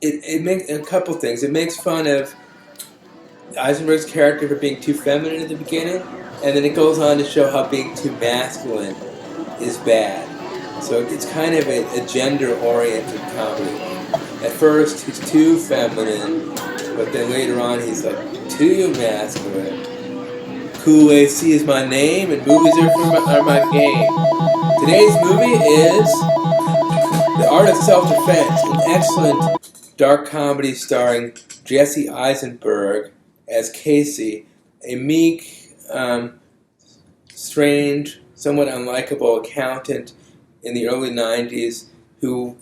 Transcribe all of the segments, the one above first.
it makes a couple things. It makes fun of Eisenberg's character for being too feminine at the beginning, and then it goes on to show how being too masculine is bad. So it's kind of a gender-oriented comedy. At first, he's too feminine, but then later on, he's like too masculine. Cool AC is my name, and movies are my game. Today's movie is The Art of Self-Defense, an excellent dark comedy starring Jesse Eisenberg as Casey, a meek, strange, somewhat unlikable accountant in the early 90s who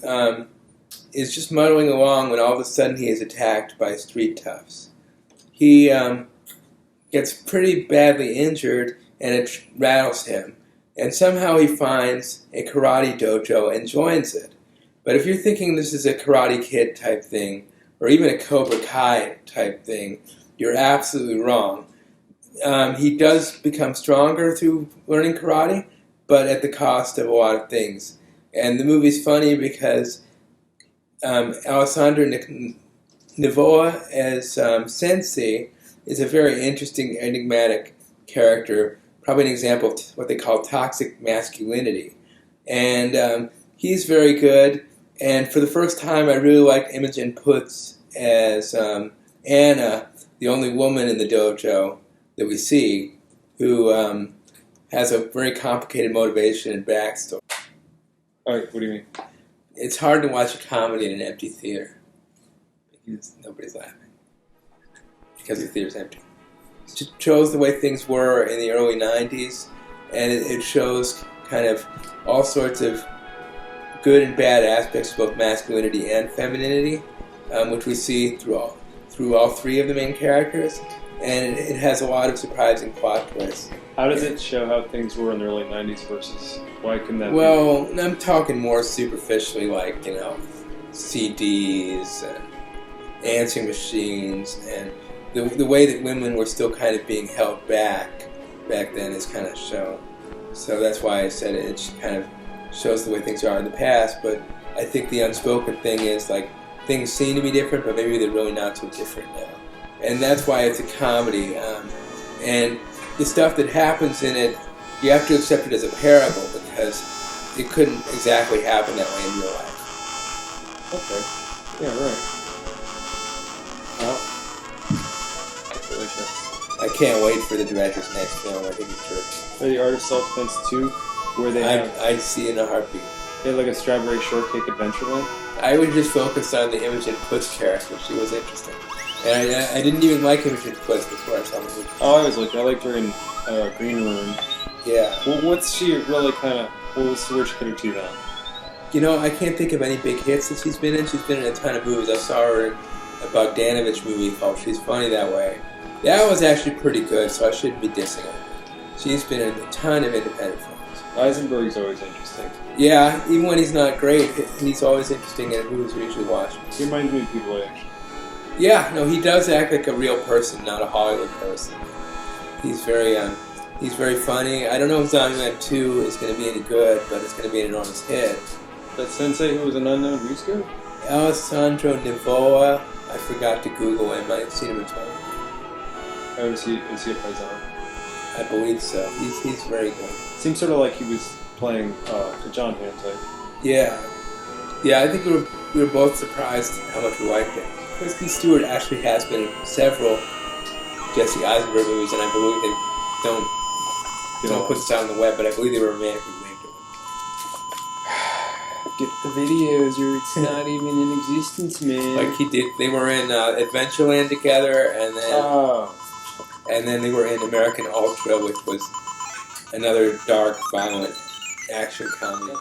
is just muddling along when all of a sudden he is attacked by street toughs. He gets pretty badly injured and it rattles him. And somehow he finds a karate dojo and joins it. But if you're thinking this is a Karate Kid type thing, or even a Cobra Kai type thing, you're absolutely wrong. He does become stronger through learning karate, but at the cost of a lot of things. And the movie's funny because Alessandro Nivola as Sensei is a very interesting, enigmatic character, probably an example of what they call toxic masculinity. And he's very good. And for the first time, I really liked Imogen Poots as Anna, the only woman in the dojo that we see, who has a very complicated motivation and backstory. All right, what do you mean? It's hard to watch a comedy in an empty theater because nobody's laughing because the theater's empty. It shows the way things were in the early 90s, and it shows kind of all sorts of good and bad aspects of both masculinity and femininity, which we see through all three of the main characters, and it has a lot of surprising plot twists. How does it show how things were in the early 90s versus why can that Well, I'm talking more superficially, like, CDs and answering machines, and the way that women were still kind of being held back then is kind of shown. So that's why I said it kind of shows the way things are in the past, but I think the unspoken thing is, like, things seem to be different, but maybe they're really not so different now. And that's why it's a comedy. And the stuff that happens in it, you have to accept it as a parable because it couldn't exactly happen that way in real life. Okay. Yeah, right. Well, I feel like that's... I can't wait for the director's next film. I think it's terrific. The Art of Self-Defense 2, where they I'd see it in a heartbeat. They had like a Strawberry Shortcake Adventureland. I would just focus on the Imogen Poots character. She was interesting. And I didn't even like Imogen Poots before I saw the movie. Oh, I always liked her. I liked her in Green Room. Yeah. Well, what's she really kind of... where'd she put her teeth on? I can't think of any big hits that she's been in. She's been in a ton of movies. I saw her in a Bogdanovich movie called She's Funny That Way. That was actually pretty good, so I shouldn't be dissing her. She's been in a ton of independent films. Eisenberg's always interesting. Yeah, even when he's not great, he's always interesting in movies we usually watch. He reminds me of People Age. Yeah, no, he does act like a real person, not a Hollywood person. He's very funny. I don't know if Zombieland 2 is going to be any good, but it's going to be an enormous hit. That sensei who was an unknown, who's good? Alessandro Nivola. I forgot to Google him. I've seen him in time. Oh, is he a paisan? I believe so. He's very good. Seems sort of like he was playing a John Hamm type. Yeah. Yeah, I think we were both surprised how much we liked it. Kristen Stewart actually has been in several Jesse Eisenberg movies, and I believe they don't put this out on the web, but I believe they were romantically linked to it. Get the videos, or it's not even in existence, man. Like he did, they were in Adventureland together, and then they were in American Ultra, which was another dark, violent action comedy.